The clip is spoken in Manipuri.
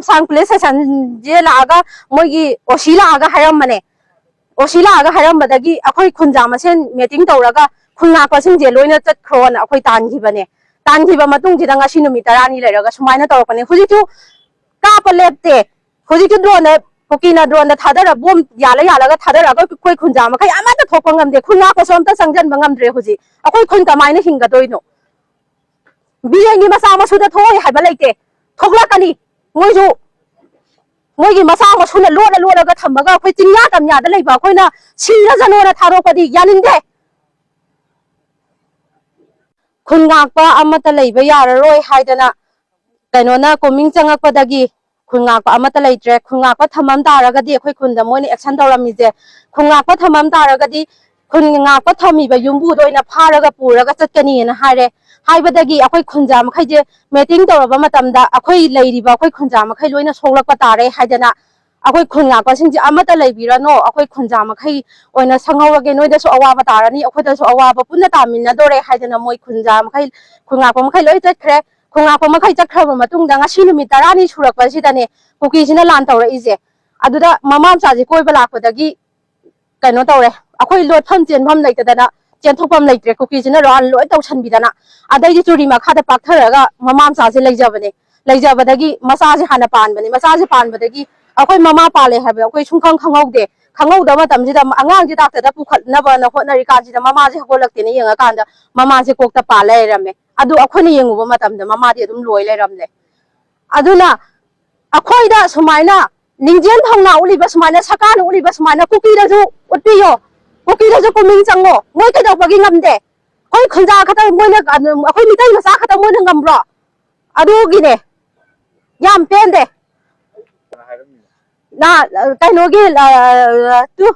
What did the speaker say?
sang police station je laga mogi osila aga haram mane osila aga haram badagi akoi khunja masen meeting tawraga khulngakpa sing je loina chat khron akoi tangi bane tangi ba matung jida ngasi numi tarani leraga sumaina tawrpane hujitu ka palepte hujitu drone Kuki-na drone thadara bom yala ga thadara ga koi khunja ma khai amata thokpa ngamde khulngakpa somta sangjan bangamdre huji akoi khun kamaina hinga doino biyangi masa masuda thoi haiba leite thoklakani moisu moigi masa masuna lola ga thamaga akoi tingya tamya da leiba akoi na sira janona tharokpadi yaninde Khulngakpa amata leiba yararoi haidana kainona koming changakpadagi Khulngakpa amata leitre Khulngakpa thamam taragadi akoi khunda moina action tawramije Khulngakpa thamam taragadi Khulngakpa thamiba yumbu doina pharaga puraga chatkani na hare haibadagi akoi khunja makhaije meeting tawraba matamda akoi leiriba akoi khunja makhai loina soglakpa tare haidana akoi Khulngakpa singji amata leibirano akoi khunja makhai oina sangaurage noida so awaba tarani akoi da so awaba punna tamina dore haidana moi khunja makhai Khulngakpa makhai loi chatkre Khulngakpa makhai chakhraba matungda ngasi numi tarani surakpa sidane Kuki sina lan tawra ije aduda mamam chaji koiba lakpadagi kaino tawre akoi lot pham chen pham leitadana chen thopam leitre Kuki sina ran loi tawsan bidana adai ji churi makhada paktharaga mamam chaji leijabadagi masaji hana panbani masaji panbadagi akoi mama pale habe akoi sungkhang khangaude khangauda matamjida angang ji dakta pukhatnaba na hotnari kanjida mama ji hagolaktene yenga kanda mama ji kokta pale rame adu akhoni yenguba matamda mama di adum loi leramle aduna akoi da sumaina ningjen thongna uliba sumaina sakana uliba sumaina Kuki da ju utpiyo Kuki da ju koming chango moi ka dawpagi ngamde koi khunja khata moina akoi mitai masa khata moina ngambro adu gine yam pende na kainogi tu